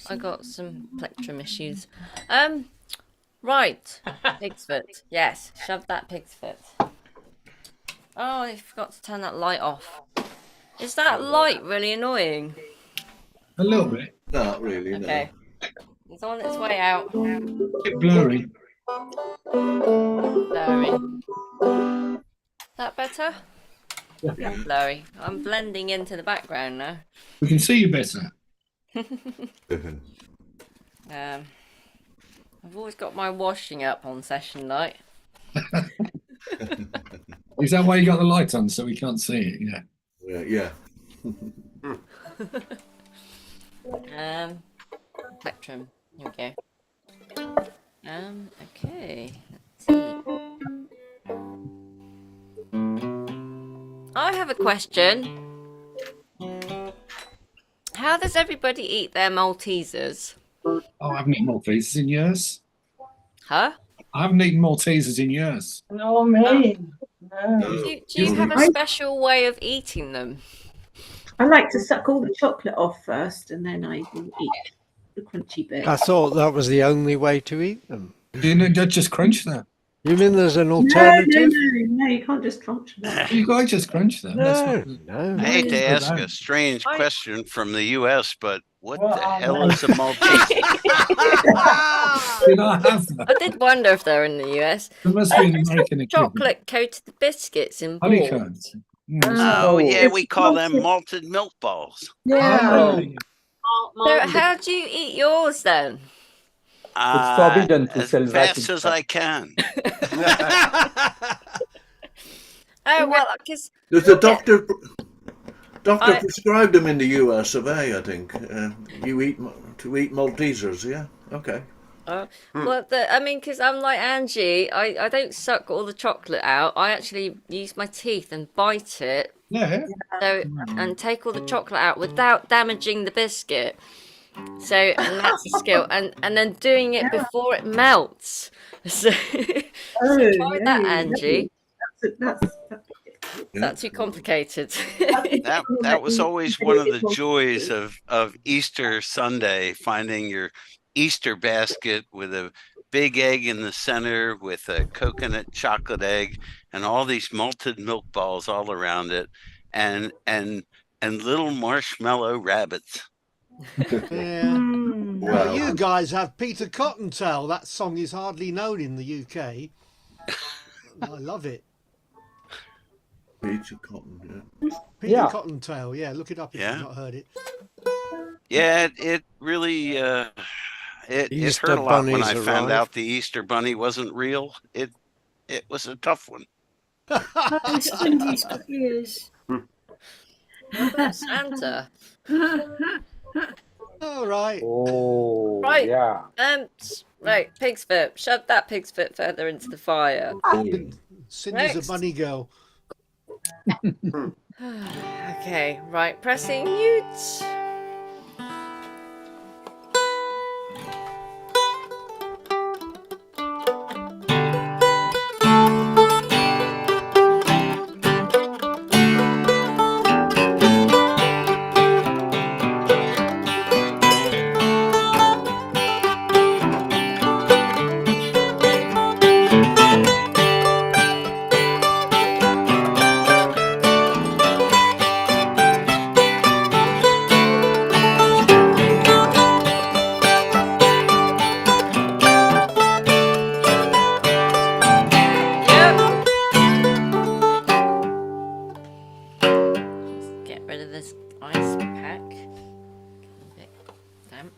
I got some plectrum issues. Right. Pig's foot. Yes, shove that pig's foot. Oh, I forgot to turn that light off. Is that light really annoying? A little bit. Not really, Okay. It's on its way out. A bit blurry. Blurry. That better? Yeah. Blurry. I'm blending into the background now. We can see you better. I've always got my washing up on session night. Is that why you got the light on so we can't see it? Yeah. Yeah. Spectrum. Here we go. Okay. Let's see. I have a question. How does everybody eat their Maltesers? Oh, I haven't eaten Maltesers in years. Huh? I haven't eaten Maltesers in years. No, me. No. Do you have a special way of eating them? I like to suck all the chocolate off first, and then I will eat the crunchy bit. I thought that was the only way to eat them. You know, just crunch them. You mean there's an alternative? No, you can't just crunch them. You got to just crunch them. No. I hate to ask a strange question from the U.S., but what the hell is a Maltese? Did I have that? I did wonder if they're in the US. There must be an American equivalent. Chocolate coated biscuits in balls. Honeycombs. Oh, yeah, we call them malted milk balls. Oh. So how do you eat yours then? It's forbidden to as sell that. fast as I can. Oh, well, because... There's a doctor prescribed them in the US of A, I think. To eat Maltesers, yeah? Okay. Well, I mean, because I'm like Angie, I don't suck all the chocolate out. I actually use my teeth and bite it. Yeah. So, and take all the chocolate out without damaging the biscuit. So, and that's a skill. And then doing it before it melts. So, try that, Angie. That's too complicated. That was always one of the joys of Easter Sunday, finding your Easter basket with a big egg in the center with a coconut chocolate egg and all these malted milk balls all around it, and little marshmallow rabbits. Yeah. Mm. Well, Wow. you guys have Peter Cottontail. That song is hardly known in the UK. I love it. Peter Cotton, yeah. Peter Yeah. Cottontail. Yeah, look it up if Yeah. you've not heard it. Yeah, it really it Easter hurt a lot when bunnies I found arrive. out the Easter bunny wasn't real. It was a tough one. I spent Easter years. Santa. All right. Oh, Right. yeah. Right, pig's foot. Shove that pig's foot further into the fire. Cindy's Next. a bunny girl. Okay, right, pressing mute. Get rid of this ice pack. A bit damp.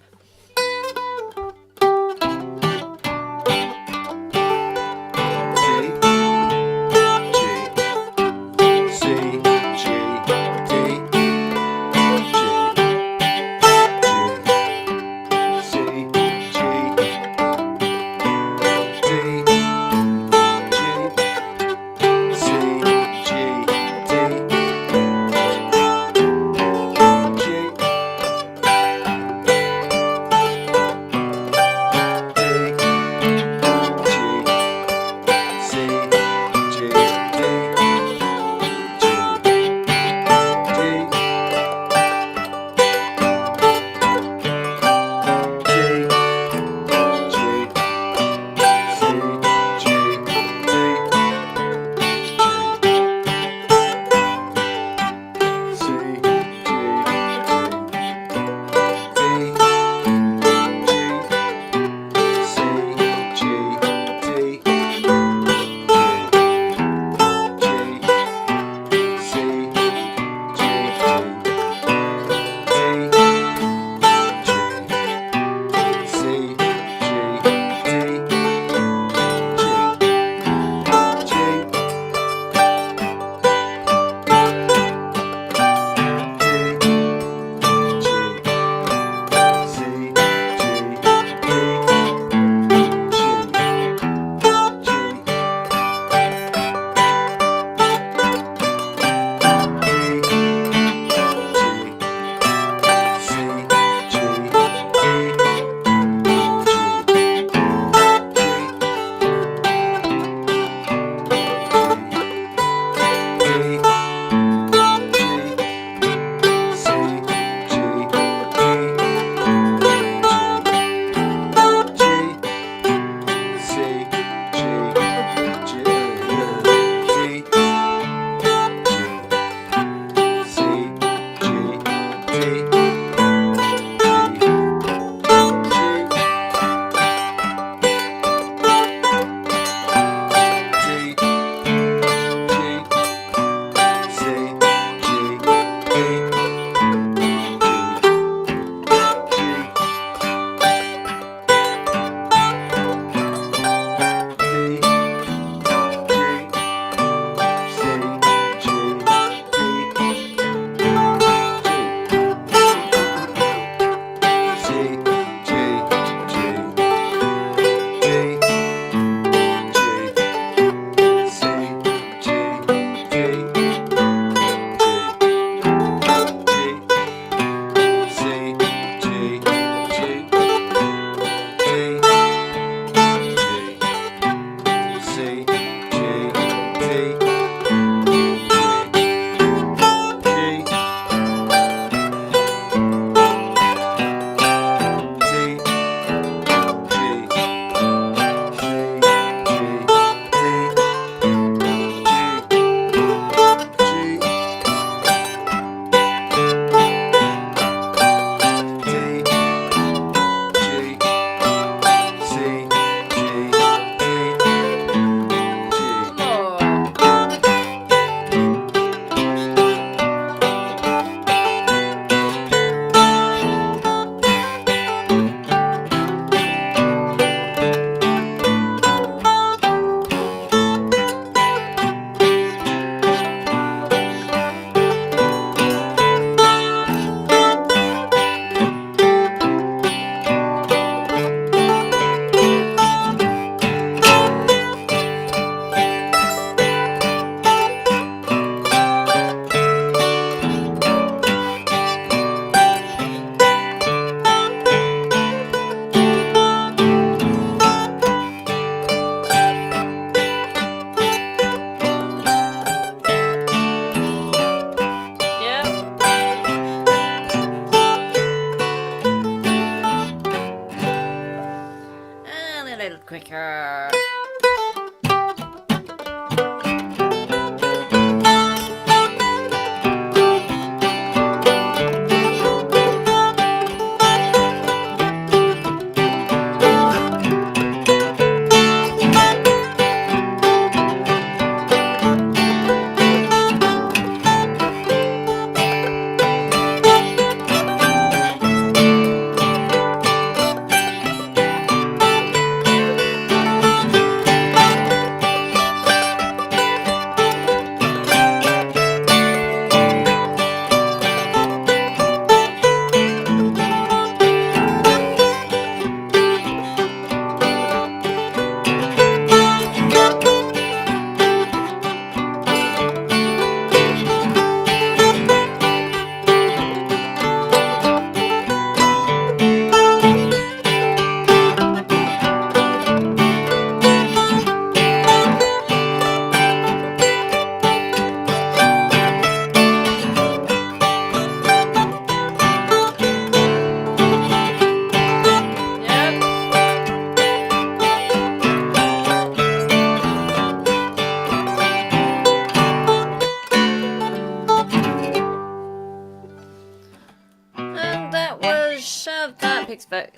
quicker.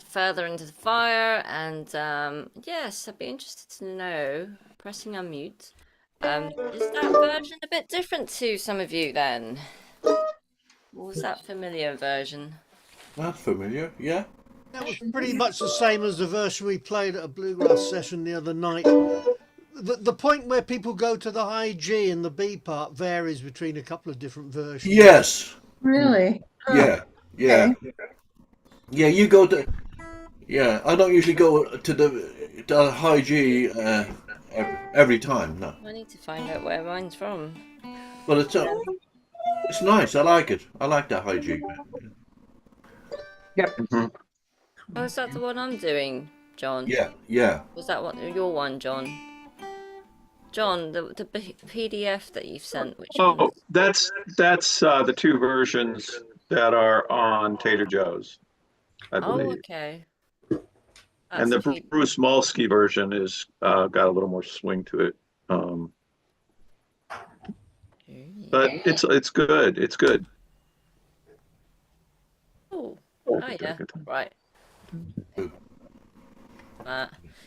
Further into the fire, and yes, I'd be interested to know, pressing unmute, is that version a bit different to some of you then? Or was that familiar version? That's familiar, yeah. That was pretty much the same as the version we played at a bluegrass session the other night. The point where people go to the high G and the B part varies between a couple of different versions. Yes. Really? Yeah, yeah. Okay. Yeah, you go to... Yeah, I don't usually go to the high G every time, no. I need to find out where mine's from. But it's nice, I like it. I like that high G. Yep. Oh, is that the one I'm doing, John? Yeah, yeah. Was that your one, John? John, the PDF that you've sent, which Oh, that's the two versions that are on Tater Joe's, I believe. Oh, okay. And the Bruce Molsky version is got a little more swing to it. But it's good. It's good. Oh, yeah. Right.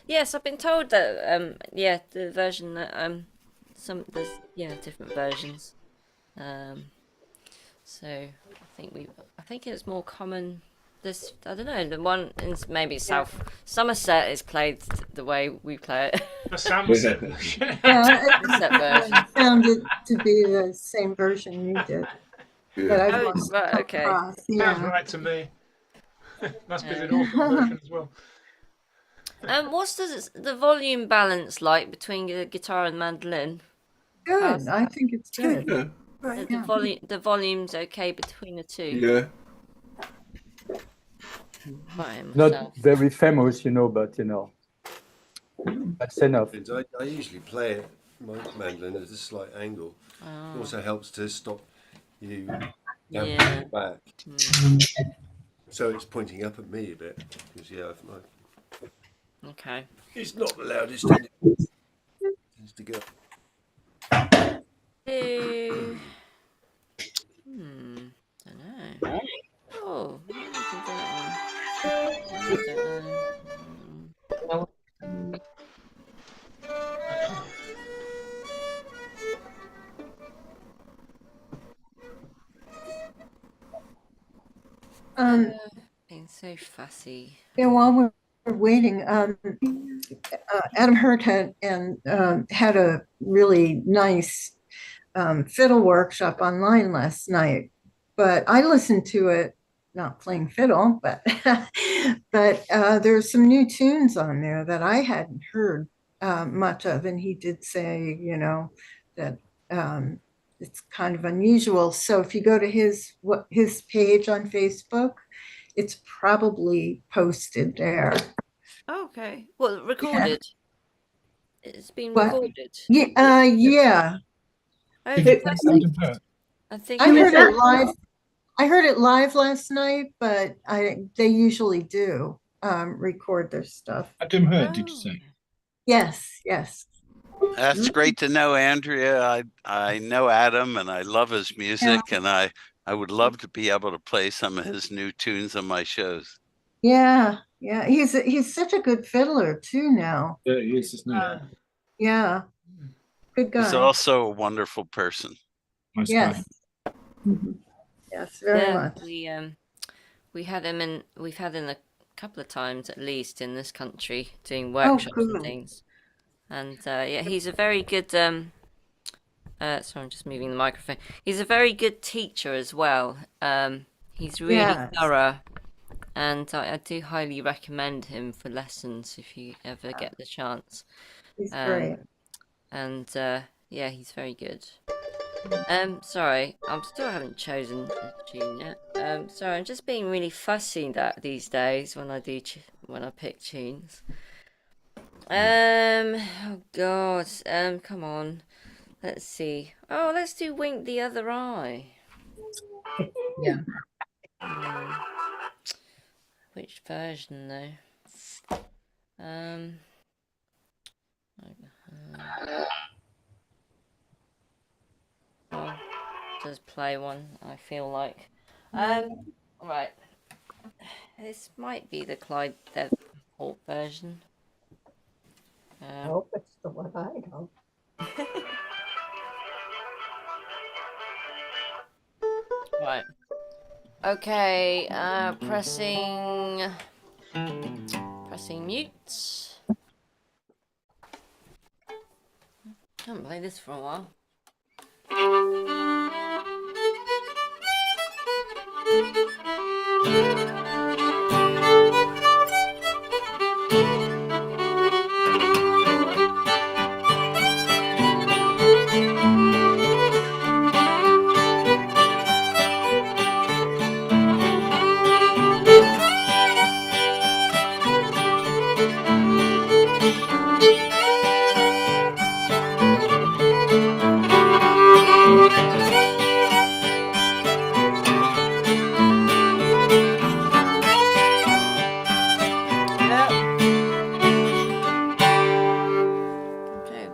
Yes, I've been told that yeah, the version that there's different versions. So I think it's more common. This, I don't know, the one in maybe South Somerset is played the way we play it. The Somerset version. I found it to be the same version you did. But I've lost okay. Sounds right to me. Must be the Norfolk version as well. What's the volume balance like between the guitar and mandolin? Good. I think it's good. Yeah. Right, the volume's okay between the two. Yeah. Not very famous, but that's enough. I usually play it, my mandolin, at a slight angle. Oh. It also helps to stop you Yeah. damping back. So it's pointing up at me a bit. Because, Okay. It's not the loudest in it. Tends to go. Don't know. Oh, maybe we can do that one. I don't know. Being so fussy. Yeah, while we're waiting, Adam Hurt had a really nice fiddle workshop online last night, but I listened to it not playing fiddle, but there's some new tunes on there that I hadn't heard much of, and he did say, that it's kind of unusual. So if you go to his page on Facebook, it's probably posted there. Okay. Well, recorded. Yeah. It's been What? recorded. Yeah. Yeah. I think I heard it live. I heard it live last night, but they usually do record their stuff. Adam Hurt, did you say? Yes, yes. That's great to know, Andrea. I know Adam and I love his music, and I would love to be able to play some of his new tunes on my shows. Yeah, yeah. He's such a good fiddler too now. Yeah, he is, isn't he? Yeah. Good He's guy. also a wonderful person. Nice Yes. guy. Yes, very Yeah, much. we've had him a couple of times at least in this country doing Oh, workshops and good. things. And yeah, he's a very good sorry, I'm just moving the microphone. He's a very good teacher as well. He's really Yes. thorough, and I do highly recommend him for lessons if you ever get the chance. He's great. And yeah, he's very good. Sorry, I still haven't chosen a tune yet. Sorry, I'm just being really fussy these days when I when I pick tunes. Oh God, come on. Let's see. Oh, let's do Wink the Other Eye. Yeah. Which version though? I'll just play one, I feel like. Right. This might be the Clyde Devonport version. I hope it's the one I know. Right. Okay, pressing mute. Haven't played this for a while.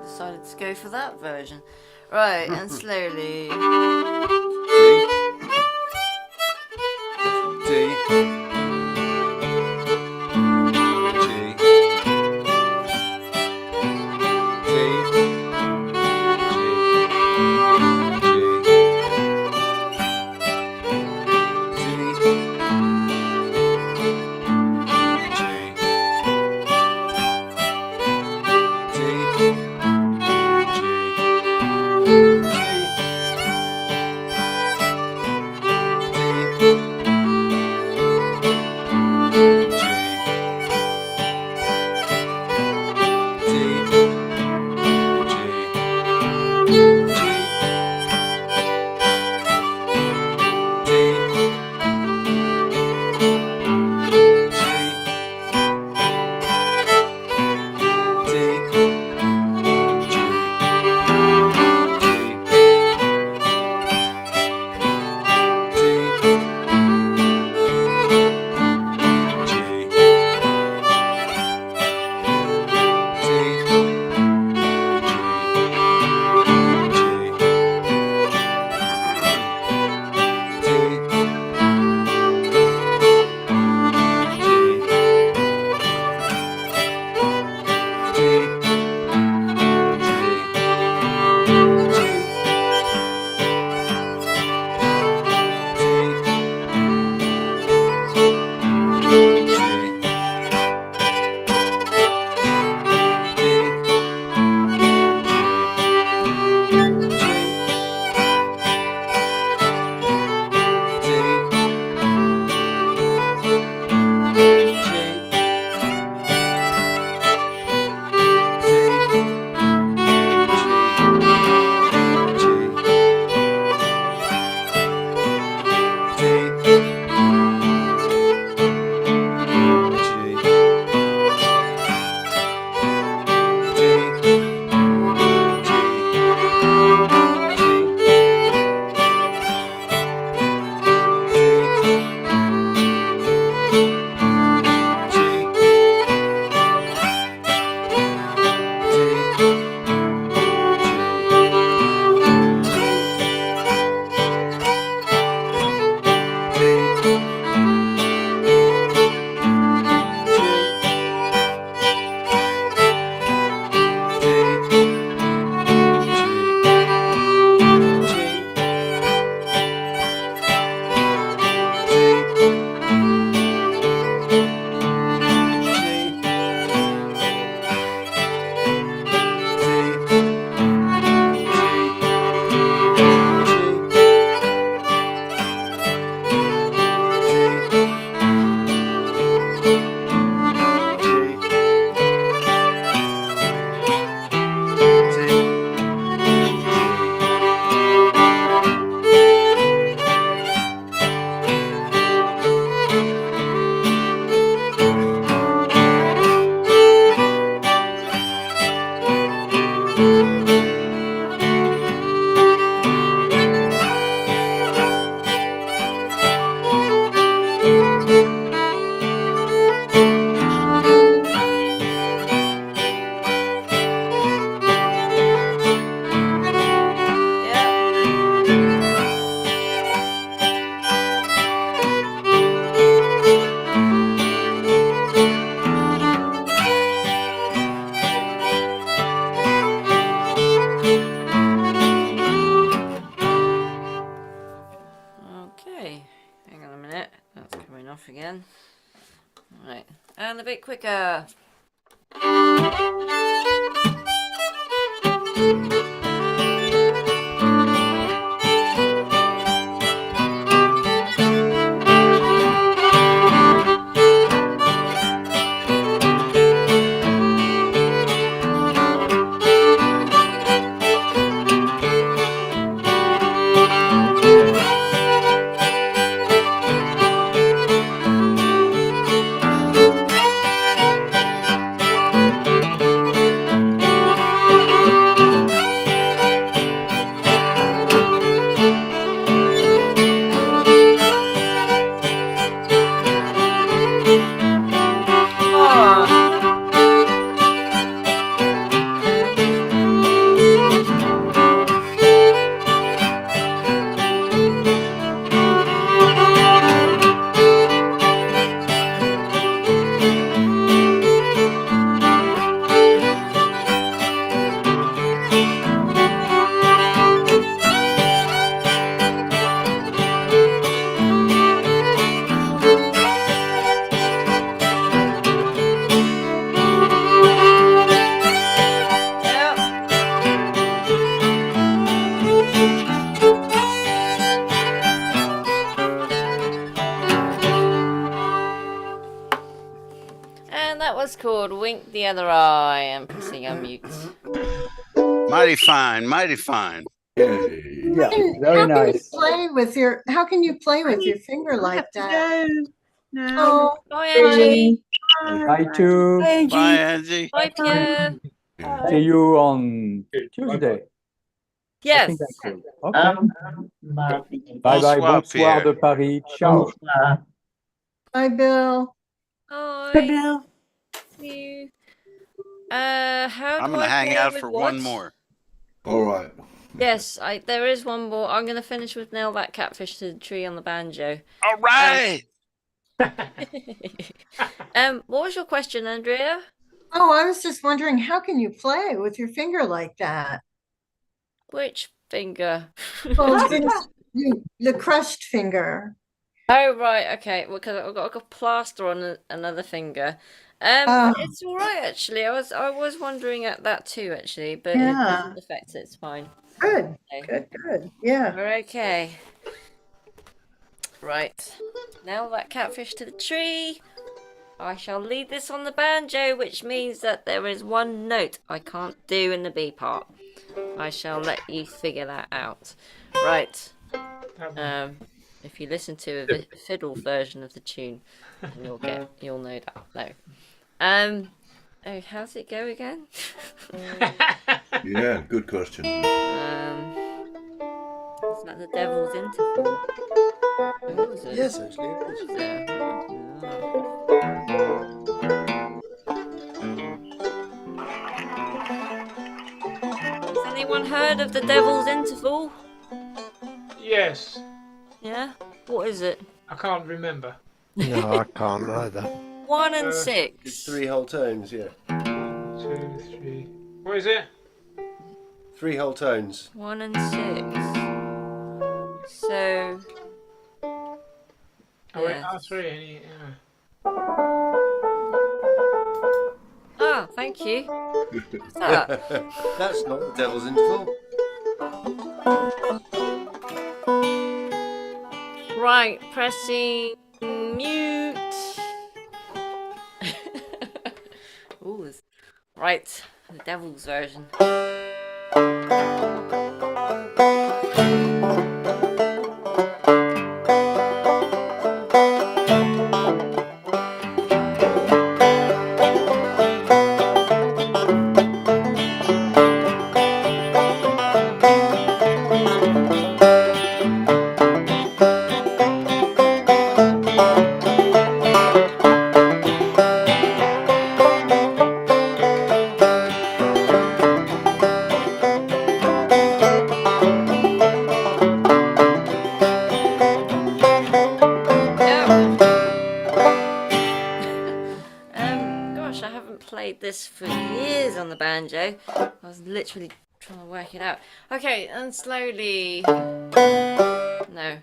Decided to go for that version. Right, and slowly. Right, and a bit quicker. And that was called Wink the Other Eye. I'm pressing unmute. Mighty fine, mighty fine. Yeah, very How can you nice. play with your? How can you play with your finger like that? No. Oh, Bye, Angie. Bye too. Bye, Angie. Bye, Angie. Bye, Pierre. See you on Tuesday. I Yes. think that's it. Okay. Bye bye. Bonsoir, Bonsoir Pierre. de Paris. Ciao. bye, Bill. Bye. Bye, Bill. See you. How I'm do gonna I hang play out with for what? one more. All right. Yes, there is one more. I'm gonna finish with Nail That Catfish to the Tree on the banjo. All right. What was your question, Andrea? Oh, I was just wondering, how can you play with your finger like that? Which finger? Well, the crushed finger. Oh right, okay. Well, because I've got a plaster on another finger. It's all right actually. I was wondering at that too actually, but it doesn't affect it. It's fine. Good, Okay. good. Yeah. We're okay. Right. Now that catfish to the tree. I shall lead this on the banjo, which means that there is one note I can't do in the B part. I shall let you figure that out. Right. If you listen to a fiddle version of the tune, you'll know that. No. Oh, how's it go again? Yeah, good question. Is that the devil's interval? Who was it? Yes, actually, it is. Who was it? Has anyone heard of the devil's interval? Yes. Yeah? What is it? I can't remember. No, I can't either. 1 and 6. It's 3 whole tones, yeah. 2, 3. What is it? 3 whole tones. 1 and 6. So. Oh, wait, yeah. R3. Ah, thank you. What's that? That's not the devil's interval. Right, pressing mute. Ooh, right, the devil's version. Gosh, I haven't played this for years on the banjo. I was literally trying to work it out. Okay, and slowly. No.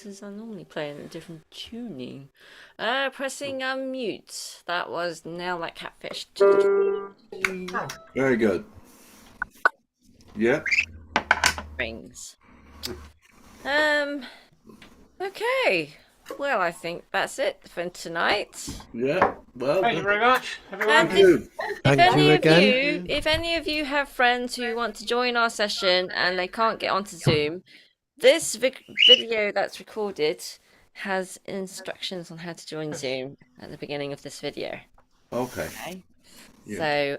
Because I normally play in a different tuning. Pressing unmute. That was Nail Like Catfish. Very good. Yeah. Rings. Okay. Well, I think that's it for tonight. Yeah. Well. Thank you very much, everyone. Thank you. If any of you have friends who want to join our session and they can't get onto Zoom, this video that's recorded has instructions on how to join Zoom at the beginning of this video. Okay. Yeah. So,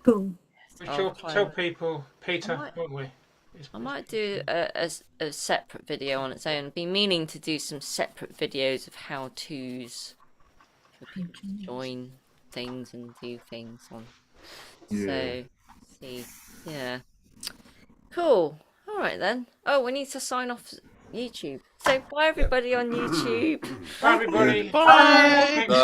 cool. We shall tell people, Peter, won't we? I might do a separate video on its own. I've been meaning to do some separate videos of how-tos for people to join things and do things on. Yeah. So, see, yeah. Cool. All right then. Oh, we need to sign off YouTube. So bye everybody on YouTube. Bye everybody. Bye.